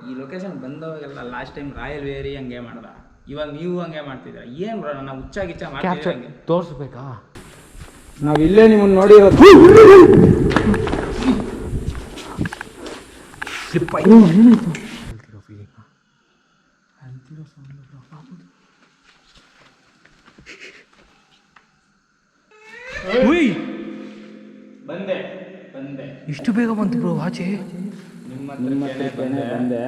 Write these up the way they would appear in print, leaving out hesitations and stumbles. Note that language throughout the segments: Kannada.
ಈ ಲೊಕೇಶನ್ ಬಂದವಾಗೆಲ್ಲ ಲಾಸ್ಟ್ ಟೈಮ್ ರಾಯಲ್ ವೇರಿ ಹಂಗೆ ಮಾಡ್ದ, ಇವಾಗ ನೀವು ಹಂಗೆ ಮಾಡ್ತಿದ್ದೀರ. ಏನು ಬ್ರೋ ನನ್ನ ಹುಚ್ಚಾಗಿಚ್ಚ ಮಾಡ್ತಿದ್ದೀರ? ತೋರಿಸ್ಬೇಕಾ? ನಾವು ಇಲ್ಲೇ ನಿಮ್ಮನ್ನು ನೋಡಿರೋದು. ಬಂದೆ ಬಂದೆ ಇಷ್ಟು ಬೇಗ ಬಂತು ಬ್ರೋ ಆಚೆ? ನಿಮ್ಮ ಹತ್ರಕ್ಕೆ ಬಂದೆ.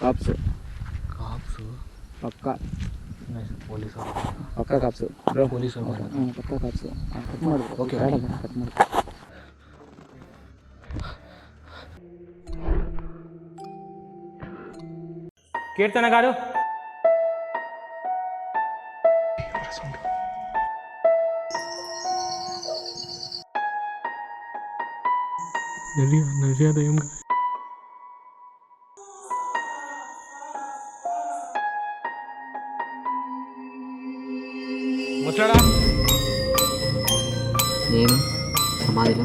ಕಾಪ್ಸು ಕಾಪ್ಸು ಪಕ್ಕ ಪೊಲೀಸರು, ಪಕ್ಕ ಕಾಪ್ಸು ಬ್ರೋ, ಪೊಲೀಸರು ಪಕ್ಕ ಕಾಪ್ಸು. ಕಟ್ ಮಾಡಿ. ಓಕೆ ಕಟ್ ಮಾಡಿ. కీర్తన గారు దయ్యం ముసలాడా నేను సమాధిలో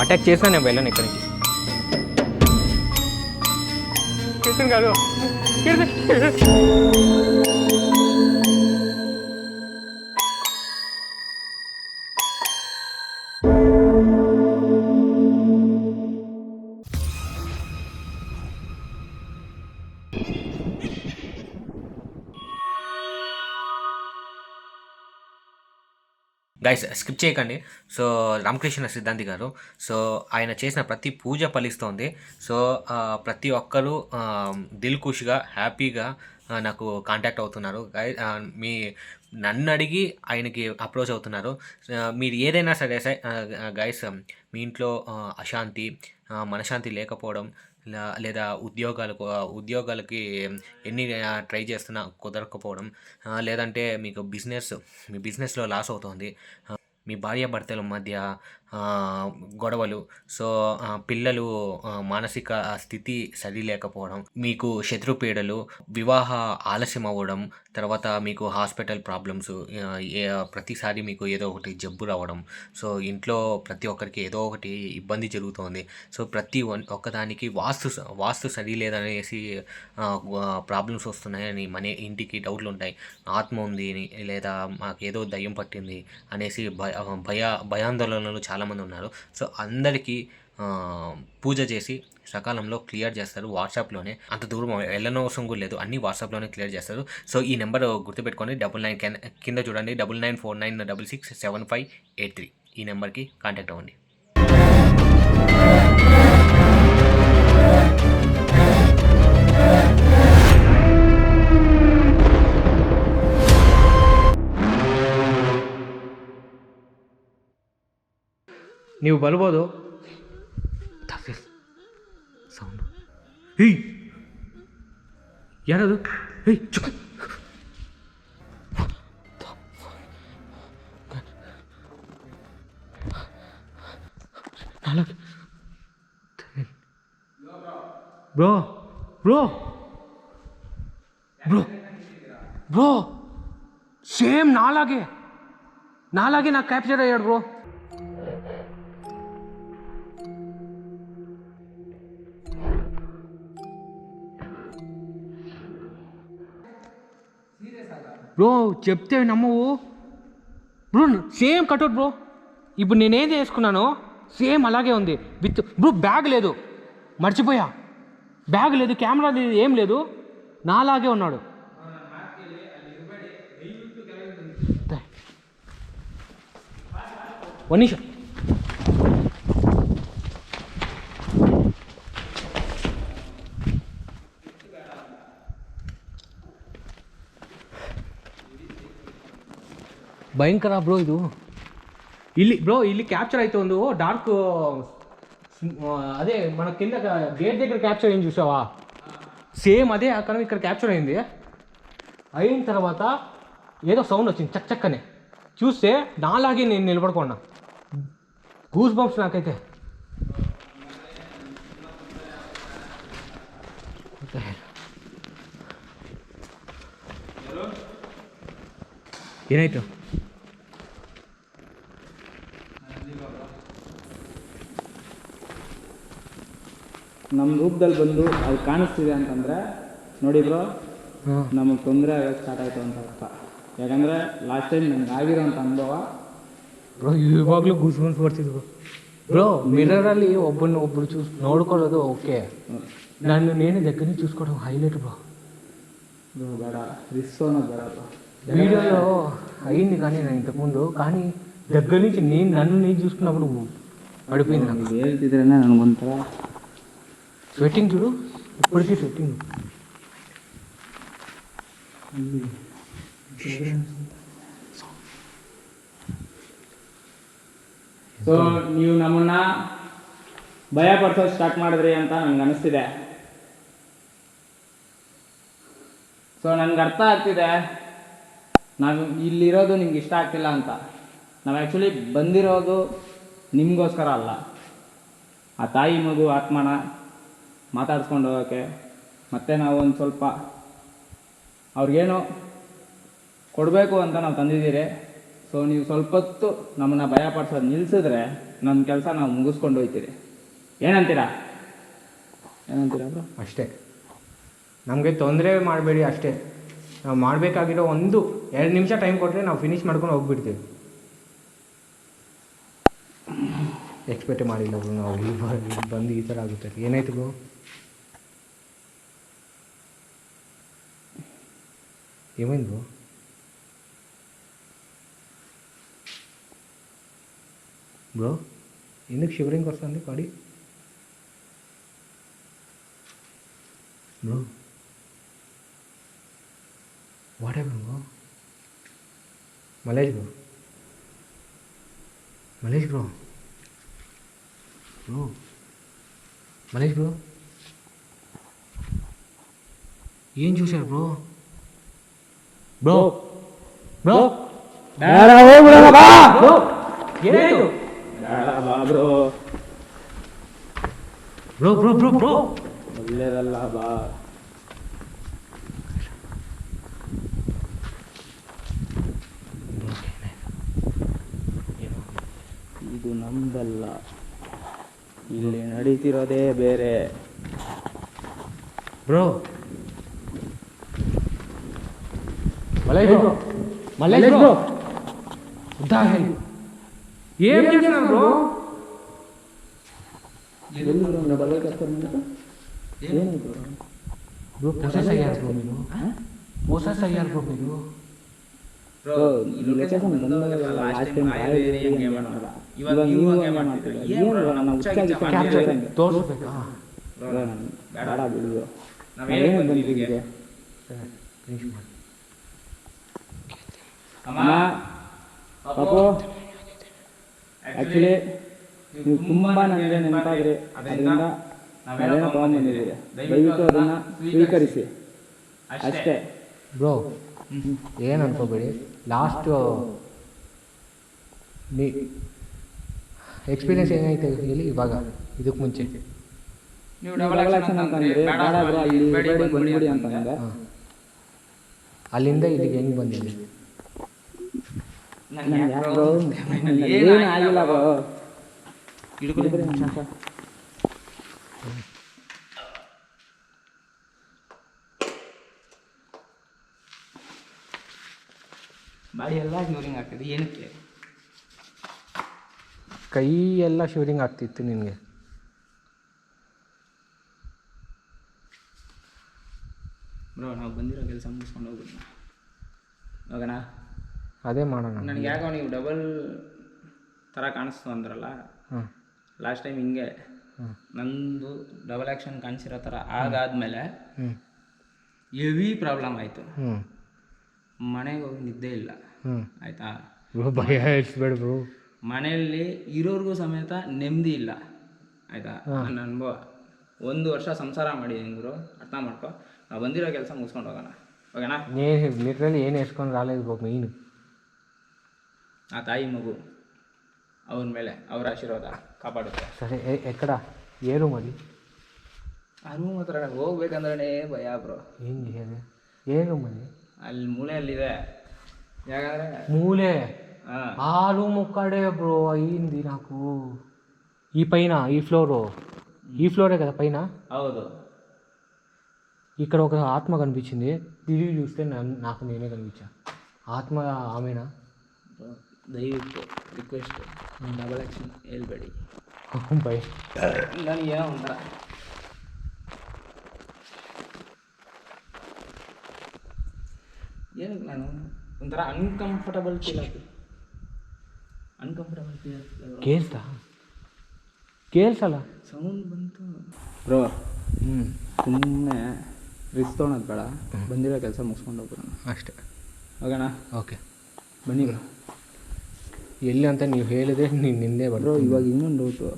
అటాక్ చేసినా నేను వెళ్ళాను ఇక్కడి నుంచి. కీర్తన్ కాదు, గైస్ స్కిప్ చేయకండి. సో రామకృష్ణ సిద్ధాంతి గారు, సో ఆయన చేసిన ప్రతి పూజ ఫలిస్తోంది. సో ప్రతి ఒక్కరూ దిల్ ఖుష్గా హ్యాపీగా నాకు కాంటాక్ట్ అవుతున్నారు. నన్ను అడిగి ఆయనకి అప్రోచ్ అవుతున్నారు. మీరు ఏదైనా సరే గైస్, మీ ఇంట్లో అశాంతి, మనశ్శాంతి లేకపోవడం, లేదా ఉద్యోగాలకి ఎన్ని ట్రై చేస్తున్నా కుదరకపోవడం, లేదంటే మీకు మీ బిజినెస్లో లాస్ అవుతుంది, మీ భార్యాభర్తల మధ్య గొడవలు, సో పిల్లలు మానసిక స్థితి సరి లేకపోవడం, మీకు శత్రుపీడలు, వివాహ ఆలస్యం అవ్వడం, తర్వాత మీకు హాస్పిటల్ ప్రాబ్లమ్స్, ప్రతిసారి మీకు ఏదో ఒకటి జబ్బు రావడం, సో ఇంట్లో ప్రతి ఒక్కరికి ఏదో ఒకటి ఇబ్బంది జరుగుతోంది. సో ప్రతి ఒక్కదానికి వాస్తు సరి లేదనేసి ప్రాబ్లమ్స్ వస్తున్నాయని మన ఇంటికి డౌట్లు ఉంటాయి. ఆత్మ ఉంది లేదా మాకు ఏదో దయ్యం పట్టింది అనేసి భయాందోళనలు చాలామంది ఉన్నారు. సో అందరికీ పూజ చేసి సకాలంలో క్లియర్ చేస్తారు. వాట్సాప్లోనే, అంత దూరం వెళ్ళనవసరం కూడా లేదు, అన్నీ వాట్సాప్లోనే క్లియర్ చేస్తారు. సో ఈ నెంబర్ గుర్తుపెట్టుకొని 99 కింద చూడండి, 9949667583 ఈ నెంబర్కి కాంటాక్ట్ అవ్వండి. ನೀವು ಬರ್ಬೋದು. ಸೌಂಡ್ ಹೇಯ್, ಯಾರದು? ಹೇಯ್ ಚುಕ್ಕ, bro bro bro bro same నాలాగే నాకు క్యాప్చర్ అయ్యాడు బ్రో. బ్రో చెప్తే నమ్మవు బ్రో, సేమ్ కట్అవుట్ బ్రో. ఇప్పుడు నేనేం చేసుకున్నానో సేమ్ అలాగే ఉంది. విత్ బ్రో బ్యాగ్ లేదు, మర్చిపోయా, బ్యాగ్ లేదు, కెమెరా లేదు, ఏం లేదు, నాలాగే ఉన్నాడు. ఒక నిమిషం. ಭಯಂಕರ ಬ್ರೋ ಇದು. ಇಲ್ಲಿ క్యాప్చర్ అయితే ఉందో డార్క్, అదే మన కింద గేట్ దగ్గర క్యాప్చర్ అయింది చూసావా, సేమ్ అదే అక్కడ ఇక్కడ క్యాప్చర్ అయింది. అయిన తర్వాత ఏదో సౌండ్ వచ్చింది చక్కనే, చూస్తే నాలాగే నేను నిలబడుకున్నా. గూస్ బంప్స్ నాకైతే. ಏನಾಯ್ತು? ನಮ್ಮ ರೂಪದಲ್ಲಿ ಬಂದು ಅದು ಕಾಣಿಸ್ತಿದೆ ಅಂತಂದರೆ ನೋಡಿ ಬ್ರೋ, ನಮಗೆ ತೊಂದರೆ ಆಗೋಕ್ಕೆ ಸ್ಟಾರ್ಟ್ ಆಯಿತು ಅಂತ ಅರ್ಥ. ಯಾಕಂದರೆ ಲಾಸ್ಟ್ ಟೈಮ್ ನನಗೆ ಆಗಿರೋಂಥ ಅನುಭವ. ಬ್ರೋ ಇವಾಗಲೂ ಗೂಸ್ಬಂಪ್ಸ್ ಬರ್ತಿದ್ವು ಬ್ರೋ. ಮಿರರಲ್ಲಿ ಒಬ್ಬರು ನೋಡ್ಕೊಳ್ಳೋದು ಓಕೆ, ನಾನು ನೇನು దగ్గర చూసుకోవడం హైలైట్ బ్రో. ಬೇಡ, ರಿಸ್ಕ್ ಅನ್ನೋದು ಬೇಡ ಬ್ರೋ. వీడియోలో అయింది కానీ నేను ఇంతకుముందు, కానీ దగ్గర నుంచి నన్ను చూసుకున్నప్పుడు పడిపోయింది నాకు. ನೀವು ಹೇಳ್ತಿದ್ರೇ ನನಗೊಂಥರ స్వెట్టింగ్ చూడు, ఇప్పటికీ స్వెట్టింగ్. ಸೊ ನೀವು ನಮ್ಮನ್ನ ಭಯ ಪಡಿಸೋದು ಸ್ಟಾರ್ಟ್ ಮಾಡಿದ್ರಿ ಅಂತ ನನಗೆ ಅನಿಸ್ತಿದೆ. ಸೊ ನನಗೆ ಅರ್ಥ ಆಗ್ತಿದೆ ನಾನು ಇಲ್ಲಿರೋದು ನಿಮ್ಗೆ ಇಷ್ಟ ಆಗ್ತಿಲ್ಲ ಅಂತ. ನಾವು ಆ್ಯಕ್ಚುಲಿ ಬಂದಿರೋದು ನಿಮಗೋಸ್ಕರ ಅಲ್ಲ, ಆ ತಾಯಿ ಮಗು ಆತ್ಮನ ಮಾತಾಡ್ಸ್ಕೊಂಡು ಹೋಗೋಕ್ಕೆ. ಮತ್ತು ನಾವು ಒಂದು ಸ್ವಲ್ಪ ಅವ್ರಿಗೇನು ಕೊಡಬೇಕು ಅಂತ ನಾವು ತಂದಿದ್ದೀರಿ. ಸೊ ನೀವು ಸ್ವಲ್ಪ ಹೊತ್ತು ನಮ್ಮನ್ನು ಭಯಪಡಿಸೋದು ನಿಲ್ಲಿಸಿದ್ರೆ ನಮ್ಮ ಕೆಲಸ ನಾವು ಮುಗಿಸ್ಕೊಂಡು ಹೋಗ್ತೀರಿ. ಏನಂತೀರಾ ಬ್ರೋ? ಅಷ್ಟೇ, ನಮಗೆ ತೊಂದರೆ ಮಾಡಬೇಡಿ ಅಷ್ಟೇ. ನಾವು ಮಾಡಬೇಕಾಗಿರೋ 1-2 ನಿಮಿಷ ಟೈಮ್ ಕೊಟ್ಟರೆ ನಾವು ಫಿನಿಷ್ ಮಾಡ್ಕೊಂಡು ಹೋಗ್ಬಿಡ್ತೀವಿ. ಎಕ್ಸ್ಪೆಕ್ಟೇ ಮಾಡಿಲ್ಲ ಬ್ರೋ ನಾವು ಇಲ್ಲಿ ಬಂದು ಈ ಥರ ಆಗುತ್ತೆ. ಏನಾಯ್ತು ಬ್ರೋ? ఏమైంది బ్రో? బ్రో ఎందుకు షివరింగ్ వస్తుంది body? Bro what happen bro? Malesh bro, Malesh bro, bro Malesh bro, ఏం చూశారు బ్రో? బ్రో బ్రో ఏనాಯ್ತು? Bro bro bro bro bro ಒಳ್ಳೇದಲ್ಲ ಬಾ. ಇದು ನಮ್ದಲ್ಲ, ಇಲ್ಲಿ ನಡೀತಿರೋದೇ ಬೇರೆ. Bro Malesh bro, Malesh bro ఉదాహరణ ఏం చేస్తున్నారు బ్రో? బ్రో పోసెస్ అయ్యారు బ్రో మీరు, పోసెస్ అయ్యారు బ్రో మీరు. ಬ್ರೋ ಈ ಲೊಕೇಶನ್ ಬಂದಾಗ ಲಾಸ್ಟ್ ಟೈಮ್ ರಾಯಲ್ ಹಂಗೆ ಮಾಡೋಣ, ಇವಾಗ ನೀವು ಹಂಗೆ ಮಾಡ್ತಿದ್ದೀರಾ. ಏನು ಬ್ರೋ ನಾನು ಹುಚ್ಚಾಗಿ ತೋರಿಸ್ಬೇಕಾ? ಬೇಡ ಬಿಡು, ನಾವೇನು ಬಂದಿದ್ದೀವಿ. ಫಿನಿಶ್ ಮಾಡಿ. ಅಮ್ಮ ಪಾಪು, ಆ್ಯಕ್ಚುಲಿ ನೀವು ತುಂಬ ನನಗೆ ನೆನಪಾದ್ರಿ, ಅದರಿಂದ ನಾವೇನೋ ತೊಗೊಂಡ್ಬಂದಿದ್ದೀರಿ. ದಯವಿಟ್ಟು ಅದನ್ನು ಸ್ವೀಕರಿಸಿ ಅಷ್ಟೇ ಬ್ರೋ. ಏನು ಅನ್ಕೋಬೇಡಿ, ಲಾಸ್ಟು ಎಕ್ಸ್ಪೀರಿಯನ್ಸ್ ಏನಾಯ್ತು ಹೇಳಿ ಇವಾಗ, ಇದಕ್ಕೆ ಮುಂಚೆ ನೀವು ಡಬಲ್ ಆಕ್ಷನ್ ಅಂತಂದ್ರೆ ಬೇಡ ಬ್ರೋ ಇಲ್ಲಿ ಬೇಡಿ ಬಂದ್ಬಿಡಿ ಅಂತಂದ್ರೆ ಅಲ್ಲಿಂದ ಇಲ್ಲಿಗೆ ಹೆಂಗೆ ಬಂದಿದೆ? ಏನು ಆಗಿಲ್ಲ ಬ್ರೋ. ಬಾಡಿ ಎಲ್ಲ ಯೂರಿಂಗ್ ಆಗ್ತದೆ ಏನಕ್ಕೆ? ಕೈ ಎಲ್ಲ ಶಿವರಿಂಗ್ ಆಗ್ತಿತ್ತು ನಿನಗೆ. ಬ್ರೋ ನಾವು ಬಂದಿರೋ ಕೆಲಸ ಮುಗಿಸ್ಕೊಂಡು ಹೋಗೋಣ, ಹೋಗೋಣ. ಅದೇ ಮಾಡೋಣ. ನನಗೆ ಯಾಕೋ ನೀವು ಡಬಲ್ ಥರ ಕಾಣಿಸ್ತು ಅಂದ್ರಲ್ಲ ಲಾಸ್ಟ್ ಟೈಮ್, ಹಿಂಗೆ ನಂದು ಡಬಲ್ ಆ್ಯಕ್ಷನ್ ಕಾಣಿಸಿರೋ ಥರ ಆಗಾದ್ಮೇಲೆ ಹೆವಿ ಪ್ರಾಬ್ಲಮ್ ಆಯಿತು. ಮನೆಗೆ ಹೋಗಿ ನಿದ್ದೆ ಇಲ್ಲ, ಆಯಿತಾ? ಭಯ ಇರಿಸ್ಬೇಡ ಬ್ರೋ. ಮನೆಯಲ್ಲಿ ಇರೋರ್ಗೂ ಸಮೇತ ನೆಮ್ಮದಿ ಇಲ್ಲ, ಆಯಿತಾ? ನನ್ನ ಅನುಭವ 1 ವರ್ಷ ಸಂಸಾರ ಮಾಡಿದ್ದೀನಿ ಗುರು, ಅರ್ಥ ಮಾಡ್ಕೊ. ನಾವು ಬಂದಿರೋ ಕೆಲಸ ಮುಗಿಸ್ಕೊಂಡು ಹೋಗೋಣ, ಹೋಗೋಣ. ನೀರಲ್ಲಿ ಏನು ಎಸ್ಕೊಂಡು ರಾಲೇಬೇಕು ಮೀನು. ಆ ತಾಯಿ ಮಗು ಅವ್ರ ಮೇಲೆ ಅವ್ರ ಆಶೀರ್ವಾದ ಕಾಪಾಡುತ್ತೆ. సరే ఎక్కడ ఏ రూమ్ అది? ಆ ರೂಮ್ ಹತ್ರ ಹೋಗ್ಬೇಕಂದ್ರೆ ಭಯ ಬ್ರೋ. ಏನು ಮನೆ ಅಲ್ಲಿ ಮೂಲೆಯಲ್ಲಿದೆ ಯಾಕಂದರೆ ಮೂಲೆ ಹಾಂ ಆ ರೂಮು ಕಡೆ ಬ್ರೋ. ఏంది నాకు ఈ పైన ఈ ఫ్లోరే కదా పైన. హౌదు. ఇక్కడ ఒక ఆత్మ కనిపించింది. తిరిగి చూస్తే నాకు నేనే కనిపించా. ఆత్మ ఆమెనా? ದಯವಿಟ್ಟು ರಿಕ್ವೆಸ್ಟ್ ಡಬಲ್ ಆ್ಯಕ್ಷನ್ ಹೇಳ್ಬೇಡಿ ಬೈ. ನನಗೆ ಏನೋ ಒಂಥರ ಏನಕ್ಕೆ ನಾನು ಒಂಥರ ಅನ್ಕಂಫರ್ಟಬಲ್ ಫೀಲ್ ಆಗ್ತದೆ. ಕೇಳಿಸಲ್ಲ ಸೌಂಡ್ ಬಂತು ಬ್ರೋ. ಸುಮ್ಮನೆ ರಿಸ್ಕ್ ತೊಗೊಳೋದು ಬೇಡ, ಬಂದಿರೋ ಕೆಲಸ ಮುಗಿಸ್ಕೊಂಡು ಹೋಗ್ಬಿಡೋಣ ಅಷ್ಟೇ. ಹೋಗೋಣ. ಓಕೆ ಬನ್ನಿ ಬ್ರೋ. ಎಲ್ಲಿ ಅಂತ ನೀವು ಹೇಳಿದ್ರೆ ನೀನು ನಿಂದೆ ಬ್ರೋ ಇವಾಗ ಇನ್ನೊಂದು ಡೌಟು,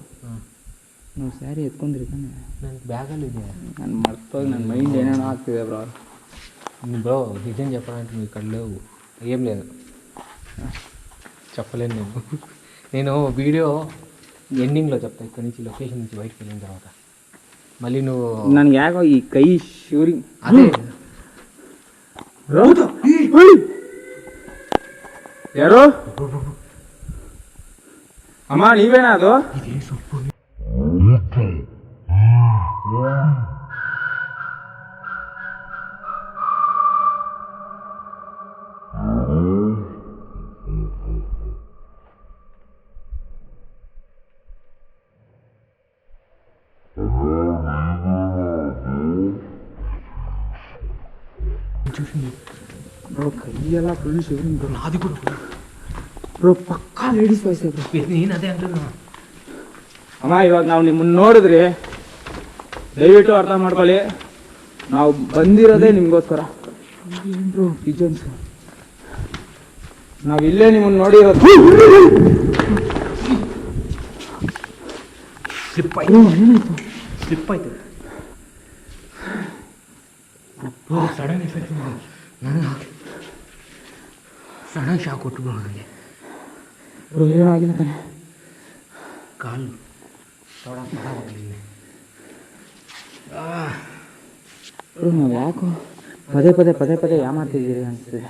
ನಾವು ಸ್ಯಾರಿ ಎತ್ಕೊಂಡ್ರಿ ತಾನೆ? ನನ್ನ ಬ್ಯಾಗಲ್ಲಿದೆ. ನಾನು ಮರ್ತೋಗಿ ನನ್ನ ಮೈಂಡ್ ಏನೇನೋ ಆಗ್ತಿದೆ ಬ್ರೋ. బ్రో నిజం చెప్పాలంటే మీ కళ్ళు ఏం లేదు, చెప్పలేను నేను వీడియో ఎండింగ్లో చెప్తాను. ఇక్కడి నుంచి లొకేషన్ నుంచి బయటకు వెళ్ళిన తర్వాత మళ్ళీ నువ్వు ನನಗೆ ಯಾಕೋ ಈ ಕೈ ಶೂರಿಂಗ್ అదే ಯಾರು ಅಮ್ಮ ನೀವೇನಾ ಅದು? ಬ್ರೋ ಕೈಯೆಲ್ಲ ಫುಲ್ ಶಿವರಿಂಗ್ ಬ್ರೋ. నాది కూడా ಬ್ರೋ ಪಕ್ಕಾ ಲೇಡೀಸ್ ವಾಯ್ಸ್ ಬ್ರೋ. నేను అదే అంటున్నా. ಅಮ್ಮ ಇವಾಗ ನಾವು ನಿಮ್ಮನ್ನು ನೋಡಿದ್ರಿ, ದಯವಿಟ್ಟು ಅರ್ಥ ಮಾಡ್ಕೊಳ್ಳಿ, ನಾವು ಬಂದಿರೋದೇ ನಿಮಗೋಸ್ಕರ. ಏನು ಬ್ರೋ ಪಿಜನ್ಸ್, ನಾವು ಇಲ್ಲೇ ನಿಮ್ಮನ್ನು ನೋಡಿರೋದು. ಸ್ಲಿಪ್ ಆಯ್ತು, ಏನಾಯ್ತು? ಸ್ಲಿಪ್ ಆಯ್ತು. ಸಡನ್ ಎಫೆಕ್ಟ್ ನನಗೆ ಸಡನ್ ಶಾಕ್ ಕೊಟ್ಟು ಬ್ರೋ. ನನಗೆ ಬ್ರೋ ಏನಾಗಿಲ್ಲ ತಾನೆ? ಕಾಲು ತಡವಾಗಲಿಲ್ಲ. ಬ್ರೋ ನಾವು ಯಾಕೋ ಪದೇ ಪದೇ ಪದೇ ಪದೇ ಯಾಮಾಡ್ತಿದ್ದೀರಿ ಅನಿಸ್ತಿದೆ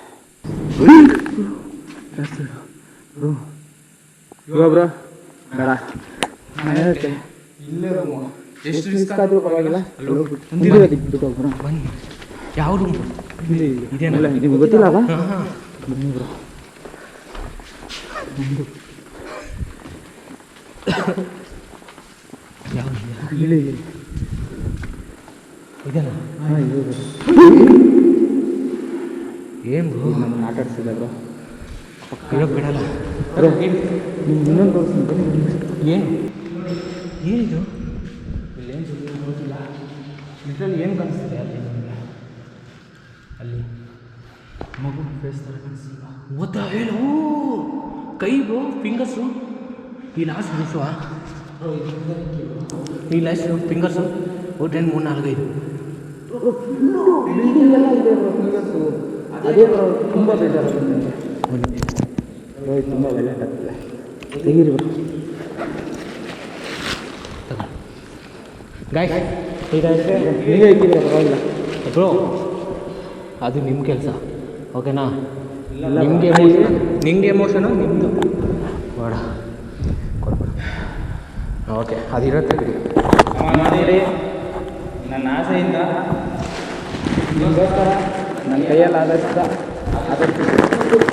ಬ್ರೋ. ಇವಾಗ ಬ್ರೋ ಬೇಡ, ನಾನು ಹೇಳ್ತೇನೆ, ಎಷ್ಟು ರಿಸ್ಕ್ ಆದರೂ ಪರವಾಗಿಲ್ಲ, ಬಿಟ್ಟು ಬ್ರೋ. ಬನ್ನಿ. ಯಾವ ರೂಮ್ ಇದೇನಲ್ಲ ನಿಮ್ಗೆ ಗೊತ್ತಿಲ್ಲ ಅಲ್ಲ? ಬನ್ನಿ ಬ್ರೋ. ಇಲ್ಲಿ ಇದೇನಾ? ಹಾಂ ಇದೆ ಬ್ರೋ. ಏನು ಬ್ರೋ ನಮ್ಮನ್ನು ಆಟ ಆಡಿಸಿದೆ ಬ್ರೋ. ಇರೋಕ್ಕೆ ಬಿಡಲ್ಲ ಬ್ರೋ ನಿಮ್ಗೆ ಇನ್ನೊಂದು ತೋರಿಸ್ತೀನಿ. ಏನು ಏನಿದು? ಇಲ್ಲೇನು ಗೊತ್ತಿಲ್ಲ. ಲಿಟ್ರಲಿ ಏನು ಕಾಣಿಸ್ತಿದೆ ಅಲ್ಲಿ ನಮಗೆ? ಅಲ್ಲಿ ಮಗು ಫೇಸ್ ಥರ ಕಾಣಿಸ್ತಿಲ್ಲ. ಓದ್ತಾ ಹೇಳು ಕೈ ಬ್ರೋ, ಫಿಂಗರ್ಸು, ಈ ಲಾಸ್ಟ್ ದಿವಸ ಈ ಲಾಸ್ಟ್ ಫಿಂಗರ್ಸು 1 2 3 4 5 ಬಿಲ್ಡಿಂಗ್ ಎಲ್ಲ ಇದೆ ಬ್ರೋ. ಫಿಂಗರ್ಸು ಅದೇ ಬ್ರೋ, ತುಂಬ ಬೇಜಾರಾಗುತ್ತೆ ನನಗೆ ಬ್ರೋ. ಇದು ತುಂಬ ವೈಲೆಂಟ್ ಆಗ್ತದೆ, ತೆಗೀರಿ ಬ್ರೋ. ಗಾಯ್ಸ್ ಇದೈತೆ ನೀವೇ ಇಕ್ಕಿದ್ರೆ ಪರವಾಗಿಲ್ಲ ಬ್ರೋ, ಅದು ನಿಮ್ಮ ಕೆಲಸ, ಓಕೆನಾ? ನಿಮಗೆ ಎಮೋಷನ್, ನಿಂಗೆ ಎಮೋಷನು ನಿಮ್ಮದು ಬೇಡ, ಕೊಡ್ಬೇಡ. ಓಕೆ, ಅದಿರುತ್ತೆ ಬಿಡಿ. ನೋಡಿ, ನನ್ನ ಆಸೆಯಿಂದ ನಿಮಗೋಸ್ಕರ ನನ್ನ ಕೈಯಲ್ಲಿ ಆದಷ್ಟು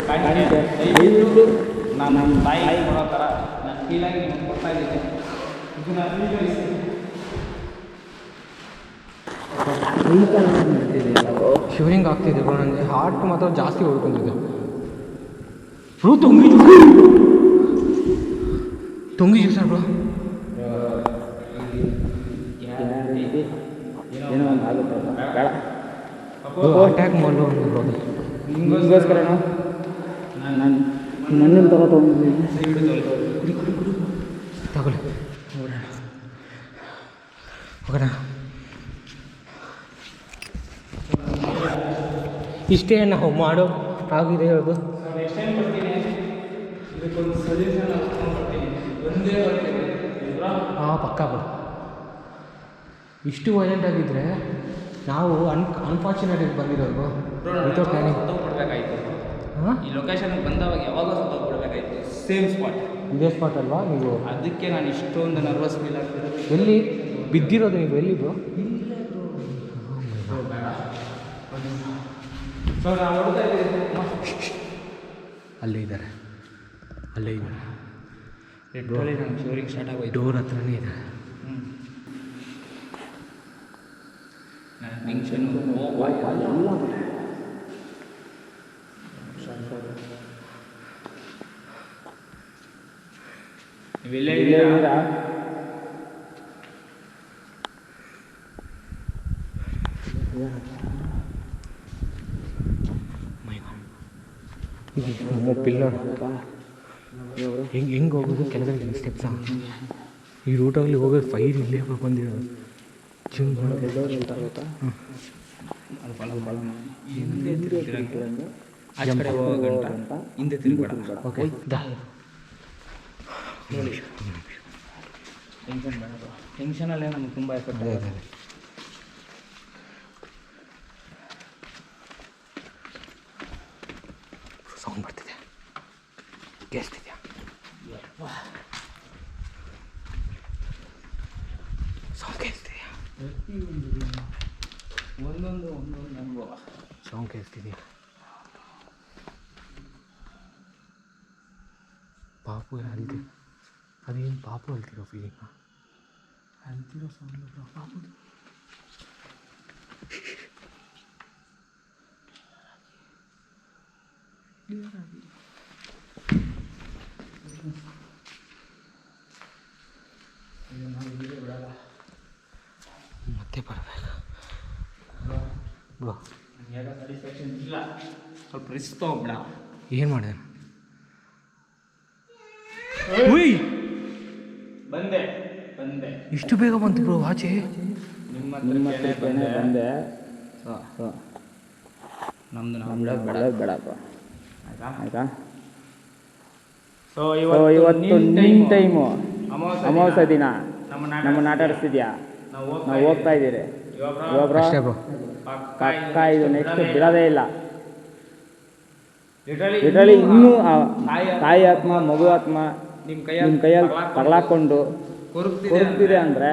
ಕಾಣಿಕೆ ದಯವಿಟ್ಟು ನಾನು ನಮ್ಮ ತಾಯಿ ಕೊಡೋ ಥರ ನಾನು ಫೀಲಾಗಿ ನಿಮ್ಗೆ ಕೊಡ್ತಾ ಇದ್ದೀನಿ. ಇದನ್ನು ಸ್ವೀಕರಿಸಿ. ಶಿವರಿಂಗ್ ಆಗ್ತಿದೆ ಬ್ರೋ. ನನಗೆ ಹಾರ್ಟ್ ಮಾತ್ರ ಜಾಸ್ತಿ ಹೊಡ್ಕೊಂಡಿದೆ ಬ್ರೋ. ತೊಂಗಿ ಜ್ಯೂಸ ಬ್ರೋ. ಏನೋ ಒಂದು ಆಗುತ್ತೆ ಬೇಡ. ಅಟ್ಯಾಕ್ ಮಾಡೋ ಬ್ರೋ. ನಿಮಗೋಸ್ಕರನೂ ನಾನು ನನ್ನನ್ನು ತೊಗೊಂಡಿದ್ದೀನಿ. ತಗೊಳ್ಳಿ ಓಕೆನಾ? ಇಷ್ಟೇ ನಾವು ಮಾಡೋ ಆಗಿದೆ ಹೇಳೋದು. ಹಾಂ ಪಕ್ಕ ಬ್ರೋ. ಇಷ್ಟು ವೈಲೆಂಟ್ ಆಗಿದ್ದರೆ ನಾವು ಅನ್ಫಾರ್ಚುನೇಟಾಗಿ ಬಂದಿರೋದು ವಿತೌಟ್ ಪ್ಲಾನಿಂಗ್. ಸತ್ತೋಗ್ಬಿಡ್ಬೇಕಾಯ್ತು. ಹಾಂ, ಈ ಲೊಕೇಶನ್ಗೆ ಬಂದವಾಗ ಯಾವಾಗ ಸತ್ತೋಗ್ಬಿಡ್ಬೇಕಾಯ್ತು. Same spot. ಇದೇ ಸ್ಪಾಟ್ ಅಲ್ವಾ ನೀವು? ಅದಕ್ಕೆ ನಾನು ಇಷ್ಟೊಂದು ನರ್ವಸ್ ಫೀಲ್ ಆಗ್ತಿರೋದು. ಎಲ್ಲಿ ಬಿದ್ದಿರೋದು ನೀವು? ಎಲ್ಲಿ ಬ್ರೋ? ಸೊ ನಾವು ನೋಡ್ತಾ ಇದ್ದೀವಿ ಅಲ್ಲೇ ಇದ್ದಾರೆ, ಅಲ್ಲೇ ಇದ್ದಾರೆ. ಲಿಟ್ರಲಿ ನಂಗೆ ಶೋರಿಂಗ್ ಸ್ಟಾರ್ಟ್ ಆಗೋಯ್ತು. ಡೋರ್ ಹತ್ರನೇ ಇದ್ದಾರೆ. ಟೆನ್ಷನ್ ನೀವೆಲ್ಲೇ ಇದ್ದೀರಾ? ಪಿಲ್ಲರ್ ಹೆಂಗೆ ಹೋಗೋದು ಕೆಳಗಡೆ ಸ್ಟೆಪ್ಸಾ? ಈ ರೂಟಲ್ಲಿ ಹೋಗೋದು ಫೈರ್ ಇಲ್ಲೇ ಬಂದಿರೋದು. ಆಚೆ ಕಡೆ ಹೋಗೋಗಂಟ ಹಿಂದೆ ತಿರುಗಬೇಡ. ಓಕೆ, ಟೆನ್ಷನ್ ಬೇಡ. ಟೆನ್ಷನಲ್ಲೇ ನಮ್ಗೆ ತುಂಬ ಎಫೆಕ್ಟ್ ಆಗುತ್ತೆ. ಸೌಂಡ್ ಬರ್ತಿದೆ, ಕೇಳಿಸ್ತಿದ್ಯಾ? ಸೌಂಡ್ ಕೇಳಿಸ್ತಿದ್ಯಾ? ಒಂದೊಂದು ಅನುಭವ. ಸೌಂಡ್ ಕೇಳಿಸ್ತಿದ್ಯಾ? ಪಾಪು ಅಲ್ತಿ, ಅದೇನು ಪಾಪು ಅಲ್ತಿರೋ ಫೀಲಿಂಗ? ಅಂತಿರೋ ಸೌಂಡ್ ಪಾಪುದು. ಮತ್ತೆ ಬರಬೇಕು ಬ್ರೋ. ಯಾಕೆ ಸ್ಯಾಟಿಸ್ಫ್ಯಾಕ್ಷನ್ ಇಲ್ಲ, ಸ್ವಲ್ಪ ರಿಸ್ಕ್ ತಗೋಬೇಡ. ಏನು ಮಾಡಿದೆ? ಬಂದೆ ಇಷ್ಟು ಬೇಗ ಬಂತು ಬ್ರೋ ಆಚೆ? ನಿಮ್ಮ ಹತ್ರನೇ ಬಂದೆ. ನಮ್ದು ನಾವು ಬಿಡೋದು ಬೇಡಪ್ಪ, ಆಯ್ತಾ? ಸೊ ಇವತ್ತು ನಿನ್ನ ಟೈಮು, ಅಮಾವಾಸ್ಯ ದಿನ ನಮ್ಮನ್ನು ಆಟ ಆಡಿಸ್ತಿದ್ಯಾ? ನಾವು ಹೋಗ್ತಾ ಇದ್ದೀರಿ. ಅಷ್ಟೇ ಬ್ರೋ. ಪಕ್ಕ ಇದು ನೆಕ್ಸ್ಟ್ ಬಿಡೋದೇ ಇಲ್ಲ. ಲಿಟರಲಿ ಇನ್ನೂ ತಾಯಿ ಆತ್ಮ, ಮಗು ಆತ್ಮ ನಿಮ್ಮ ಕೈಯಲ್ಲಿ ತಗಲಾಕೊಂಡು ಕೊರಗ್ತಿದೆ ಅಂದರೆ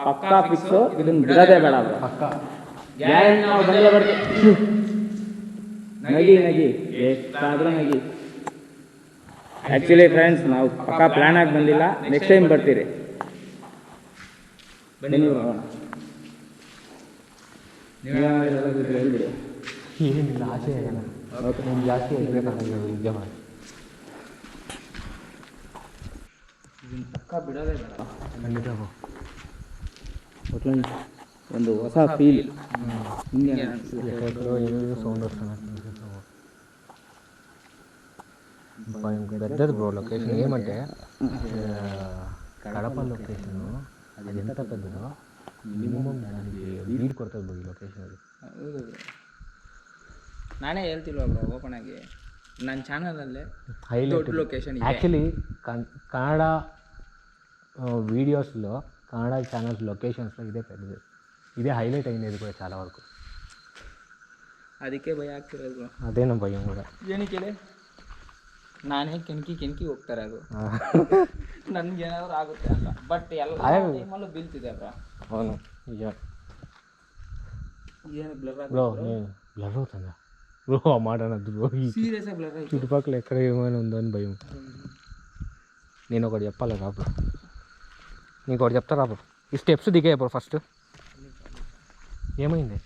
ಪಕ್ಕಾ ಫಿಕ್ಸು. ಇದನ್ನು ಬಿಡೋದೇ ಬೇಡ ಬ್ರೋ. ಪಕ್ಕ ಗ್ಯಾರಂಟಿ ನಾವು ಬಂದೇ ಬರ್ತೀವಿ. ನಗಿ ಎಷ್ಟಾದರೂ ನಗಿ. ಆ್ಯಕ್ಚುಲಿ ಫ್ರೆಂಡ್ಸ್, ನಾವು ಪಕ್ಕಾ ಪ್ಲ್ಯಾನ್ ಆಗಿ ಬಂದಿಲ್ಲ. ನೆಕ್ಸ್ಟ್ ಟೈಮ್ ಬರ್ತೀರಿ. ಬನ್ನಿ ಹೋಗೋಣ. ಹೇಳ್ಬಿಡಿ. ಏನಿಲ್ಲ, ಆಚೆ ನೀನು ಜಾಸ್ತಿ ಹೇಳ್ಬೇಕಾಗಿಲ್ಲ. ನಿಜ ಮಾಡಿ ಪಕ್ಕ ಬಿಡೋದೇ ಬೇಡ. ಖಂಡಿತ ಬ್ರೋ. ಒಂದು ಹೊಸ ಫೀಲ್. ಹಿಂಗೆ సౌండ్ వస్తున్నట్టు పెద్దది బ్రో లొకేషన్. ఏమంటే కడప లొకేషను అది ఎంత పెద్దదో మినిమం దానికి వీడ్ ಕೊಡ್ತದೆ ಬ್ರೋ ಈ ಲೊಕೇಶನ್ ಅಲ್ಲಿ. ಹೌದು, ನಾನೇ ಹೇಳ್ತಿಲ್ವ ಬ್ರೋ ಓಪನ್ ಆಗಿ, ನನ್ನ ಚಾನಲಲ್ಲೇ ದೊಡ್ಡ ಲೊಕೇಶನ್ ಆ್ಯಕ್ಚುಲಿ ಕನ್ನಡ వీడియోస్లో కన్నడ ఛానల్స్ లొకేషన్స్లో ఇదే పెద్దది, ఇదే హైలైట్ అయినది కూడా చాలా వరకు. ಅದಕ್ಕೆ ಭಯ ಆಗ್ತಿರೋದು ಬ್ರೋ. ಅದೇ ನಮ್ಮ ಭಯ ಕೂಡ. ಏನಕ್ಕೆ ನಾನೇ ಕೆಣಕಿ ಹೋಗ್ತಾರೆ ಅದು ನನಗೇನಾದ್ರು ಆಗುತ್ತೆ ಅಂತ. ಬಟ್ ಎಲ್ಲ ಟೈಮಲ್ಲೂ ಬೀಳ್ತಿದೆ ಬ್ರೋ. అవును నిజ ಏನು ಬ್ಲರ್ బ్రో. నేను బ్లర్ అవుతుందా బ్రో? ఆ మాట అనద్దు బ్రో. సీరియస్ ఆಗಿ బ్లర్ ఆಯ್ತು. చుట్టుపక్కల ఎక్కడ ఏమైనా ఉందో అని భయం. నేను ఒకటి చెప్పాలి రా బ్రో, నీకు ఒకటి చెప్తారా బ్రో? ఈ స్టెప్స్ దిగాయి బ్రో ఫస్ట్. ఏమైంది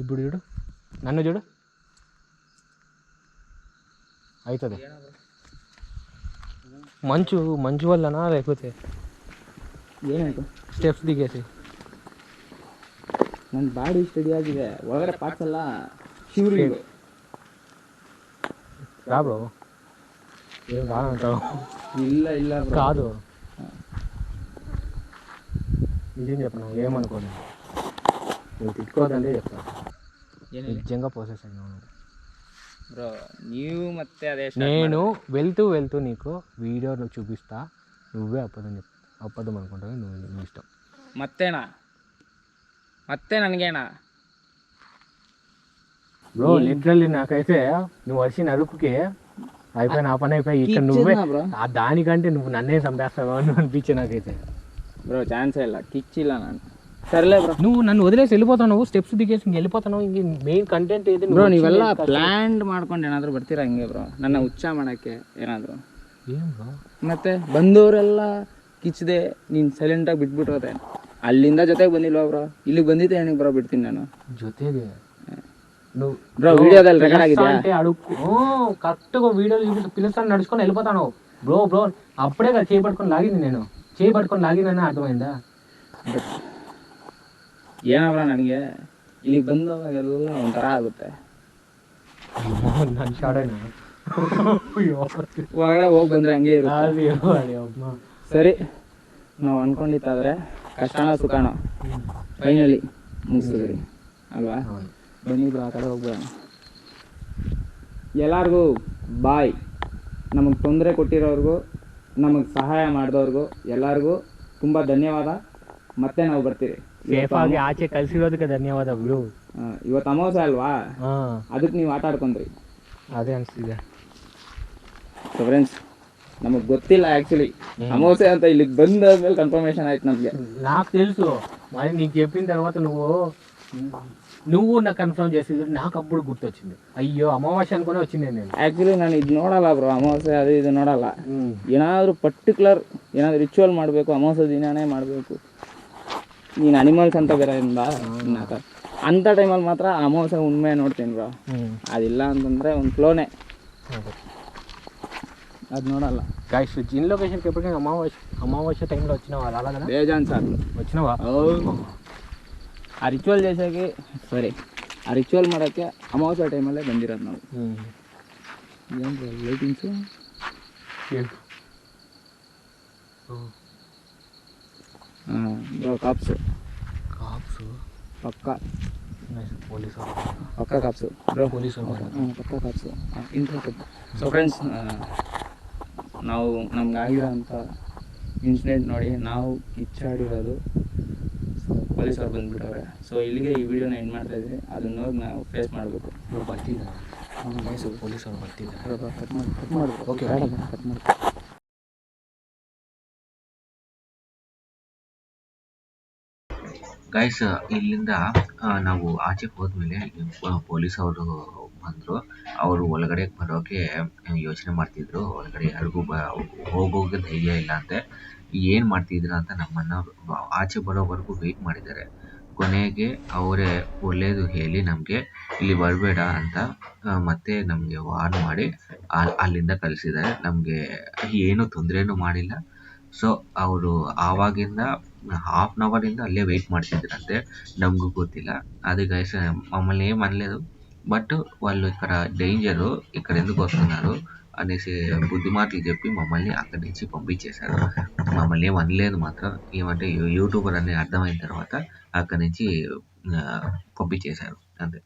ఇప్పుడు? చూడు, నన్ను చూడు. అవుతుంది మంచు వల్లనా లేకపోతే ಏನಾಯ್ತು? ಸ್ಟೆಪ್ಸ್ ದಿಗೇಸಿ ನನ್ನ ಬಾಡಿ ಸ್ಟಡಿ ಆಗಿದೆ, ಒಳಗಡೆ ಪಾರ್ಟ್ಸ್ ಎಲ್ಲ ಶಿವರಿಂಗು. రా బ్రో. ఏం రానంటావు? ಇಲ್ಲ కాదు, నిజం చెప్పను, ఏమనుకోను. నువ్వు తిట్టుకోదంటే చెప్తాను. నిజంగా ప్రాసెస్ అయినా బ్రో. ನೀವು ಮತ್ತೆ ಅದೇ నేను వెళ్తూ నీకు వీడియోలో చూపిస్తా, నువ్వే అబద్ధం అనుకుంటావు. నువ్వు ఇష్టం. ಮತ್ತೇನಾ ಮತ್ತೆ ನನಗೇನಾ? బ్రో లిటరల్లీ నాకైతే నువ్వు వచ్చిన అరుపుకి అయిపోయి నా పని అయిపోయి ఇక్కడ నువ్వే బ్రో దానికంటే నువ్వు నన్నే చంపేస్తావు అని అనిపించే నాకైతే. బ్రో ఛాన్సే ಇಲ್ಲ, కిచ్చిಲ್ಲ ನಾನು. సర్లే బ్రో, నువ్వు నన్ను వదిలేసి వెళ్ళిపోతావు, స్టెప్స్ దిగేసి ఇంక వెళ్ళిపోతావు. ఇంక మెయిన్ ಕಂಟೆಂಟ್ ಏನಿದೆ ಬ್ರೋ? ನೀವೆಲ್ಲ ಪ್ಲ್ಯಾನ್ ಮಾಡ್ಕೊಂಡು ಏನಾದರೂ ಬರ್ತೀರಾ ಹಿಂಗೆ ಬ್ರೋ ನನ್ನ ಹುಚ್ಚ ಮಾಡೋಕ್ಕೆ ಏನಾದರೂ? ಏನು ಬ್ರೋ ಮತ್ತೆ ಬಂದವರೆಲ್ಲ ಕಿಚ್ಚದೆ ನೀನು ಸೈಲೆಂಟಾಗಿ ಬಿಟ್ಬಿಟ್ಟೋದೆ. ಅಲ್ಲಿಂದ ಜೊತೆಗೆ ಬಂದಿಲ್ವಾ ಬ್ರೋ? ಇಲ್ಲಿಗೆ ಬಂದಿದ್ದೆ ಏನಕ್ಕೆ ಬ್ರೋ ಬಿಡ್ತೀನಿ ನಾನು ಜೊತೆಗೆ నువ్వు బ్రో వీడియోದಲ್ಲಿ ರೆಕಾರ್ಡ್ ಆಗಿದೆಯా? అంటే అడుగు కరెక్ట్గా వీడియోలు పిలుస్తాను నడుచుకొని వెళ్ళిపోతాను. బ్రో అప్పుడే కదా చేపట్టుకొని లాగింది, నేను చేపట్టుకొని లాగిందని అర్థమైందా? ಏನಬ್ರ ನನಗೆ ಇಲ್ಲಿಗೆ ಬಂದವಾಗೆಲ್ಲ ಒಂಥರ ಆಗುತ್ತೆ. ನನ್ನ ಶಾಡೇನಾ ಹೊರಗಡೆ ಹೋಗಿ ಬಂದರೆ ಹಂಗೆ ಇರುತ್ತೆ. ಸರಿ, ನಾವು ಅಂದ್ಕೊಂಡಿದ್ದಾದ್ರೆ ಕಷ್ಟನೋ ಸುಖನೋ ಫೈನಲಿ ಮುಗಿಸಿದ್ರಿ ಅಲ್ವಾ? ಬನ್ನಿ ಬ್ರೋ, ಆ ಕಡೆ ಹೋಗ್ಬಿಡೋಣ. ಎಲ್ಲರಿಗೂ ಬಾಯ್. ನಮಗೆ ತೊಂದರೆ ಕೊಟ್ಟಿರೋರ್ಗೂ ನಮಗೆ ಸಹಾಯ ಮಾಡಿದವ್ರಿಗೂ ಎಲ್ಲರಿಗೂ ತುಂಬ ಧನ್ಯವಾದ. ಮತ್ತೆ ನಾವು ಬರ್ತೀವಿ. ಸೇಫಾಗಿ ಆಚೆ ಕಳಿಸಿರೋದಕ್ಕೆ ಧನ್ಯವಾದ ಬ್ರೋ. ಇವತ್ತು ಅಮಾವಾಸ್ಯೆ ಅಲ್ವಾ, ಅದಕ್ಕೆ ನೀವು ಆಟ ಆಡ್ಕೊಂಡ್ರಿ. ಅದೇ ಅನಿಸ್ತಿದೆ. ಸೊ ಫ್ರೆಂಡ್ಸ್, ನಮಗೆ ಗೊತ್ತಿಲ್ಲ ಆ್ಯಕ್ಚುಲಿ ಅಮಾವಾಸ್ಯೆ ಅಂತ. ಇಲ್ಲಿಗೆ ಬಂದಾದ್ಮೇಲೆ ಕನ್ಫರ್ಮೇಷನ್ ಆಯ್ತು ನಮಗೆ. నాకు తెలుసు, మరి నీకు చెప్పిన తర్వాత నువ్వు నాకు కన్ఫర్మ్ చేసేది నాకు అప్పుడు గుర్తొచ్చింది. అయ్యో అమావాస్య అనుకునే వచ్చింది నేను. ಆ್ಯಕ್ಚುಲಿ ನಾನು ಇದು ನೋಡಲ್ಲ ಬ್ರೋ, ಅಮಾವಾಸ್ಯೆ ಅದು ಇದು ನೋಡಲ್ಲ. ಏನಾದರೂ ಪರ್ಟಿಕ್ಯುಲರ್ ಏನಾದರೂ ರಿಚುವಲ್ ಮಾಡಬೇಕು, ಅಮಾವಾಸ್ಯೆ ದಿನನೇ ಮಾಡಬೇಕು. ನೀನು ಅನಿಮಲ್ಸ್ ಅಂತ ಬೇರೆ ಅಂಥ ಟೈಮಲ್ಲಿ ಮಾತ್ರ ಅಮಾವಾಸ್ಯೆ ಉಣ್ಮೆ ನೋಡ್ತೀನಿ ಬ್ರೋ. ಅದಿಲ್ಲ ಅಂತಂದರೆ ಒಂದು ಫ್ಲೋನೇ, అది నోడాల. గైస్ జిన్ లొకేషన్కి ఎప్పటికైనా అమావాస్య టైంలో వచ్చినావా? అలా కదా బేజాన్ సార్ వచ్చినావా? ಆ ರಿಚುವಲ್ చేసాకి ಸರಿ, ಆ ರಿಚುವಲ್ ಮಾಡೋಕ್ಕೆ ಅಮಾವಾಸ್ಯೆ ಟೈಮಲ್ಲೇ ಬಂದಿರೋದು ನಾವು. ಏನು ಬ್ರೋ ಲೈಟಿಂಗ್ಸು? ಹಾಂ ಬ್ರೋ, ಕಾಪ್ಸು ಪಕ್ಕ పోలీసు ಪಕ್ಕ ಕಾಪ್ಸು ಬ್ರೋ, పోలీసు ಪಕ್ಕ ಕಾಪ್ಸು ಇಂಟ್ರೆಸ್ಟ್. ಸೊ ಫ್ರೆಂಡ್ಸ್, ನಾವು ನಮ್ಗಾಗಿರೋ ಅಂಥ ಇನ್ಸಿಡೆಂಟ್ ನೋಡಿ ನಾವು ಕಿಚ್ಚಾಡಿರೋದು. ಸೊ ಪೊಲೀಸವ್ರು ಬಂದುಬಿಟ್ಟವ್ರೆ. ಸೊ ಇಲ್ಲಿಗೆ ಈ ವಿಡಿಯೋನ ಎಂಡ್ ಮಾಡ್ತಾಯಿದ್ವಿ. ಅದನ್ನ ನೋಡಿ ನಾವು ಫೇಸ್ ಮಾಡಬೇಕು. ಬರ್ತಿದ್ದಾರೆ ಪೊಲೀಸರು ಬರ್ತಿದ್ದಾರೆ. ಕಟ್ ಮಾಡಿ ಓಕೆ ಕಟ್ ಮಾಡಿ. ಗೈಸ್, ಇಲ್ಲಿಂದ ನಾವು ಆಚೆ ಹೋದ್ಮೇಲೆ ಪೊಲೀಸ್ ಅವರು ಬಂದರು. ಅವರು ಒಳಗಡೆ ಬರೋಕ್ಕೆ ಯೋಚನೆ ಮಾಡ್ತಿದ್ರು. ಒಳಗಡೆ ಯಾರಿಗೂ ಹೋಗೋಕೆ ಧೈರ್ಯ ಇಲ್ಲ ಅಂತೆ. ಏನು ಮಾಡ್ತಿದ್ರ ಅಂತ ನಮ್ಮನ್ನು ಆಚೆ ಬರೋವರೆಗೂ ವೆಯ್ಟ್ ಮಾಡಿದ್ದಾರೆ. ಕೊನೆಗೆ ಅವರೇ ಒಳ್ಳೆಯದು ಹೇಳಿ ನಮಗೆ ಇಲ್ಲಿ ಬರಬೇಡ ಅಂತ ಮತ್ತೆ ನಮಗೆ ವಾರ್ನ್ ಮಾಡಿ ಅಲ್ಲಿಂದ ಕಳಿಸಿದ್ದಾರೆ. ನಮಗೆ ಏನೂ ತೊಂದರೆನೂ ಮಾಡಿಲ್ಲ. ಸೊ ಅವರು ಆವಾಗಿಂದ ಹಾಫ್ ಆನ್ ಅವರಿಂದ ಅಲ್ಲೇ ವೆಯ್ಟ್ ಮಾಡ್ತಿದ್ರಂತೆ. నమకు ಗೊತ್ತಿಲ್ಲ. అది గైస్ మమ్మల్ని ఏం అనలేదు. బట్ వాళ్ళు ఇక్కడ డేంజరు, ఇక్కడ ఎందుకు వస్తున్నారు అనేసి బుద్ధి మాటలు చెప్పి మమ్మల్ని అక్కడి నుంచి పంపించేశారు. మమ్మల్ని ఏం అనలేదు మాత్రం. ఏమంటే యూట్యూబర్ అని అర్థమైన తర్వాత అక్కడి నుంచి పంపించేశారు అంతే.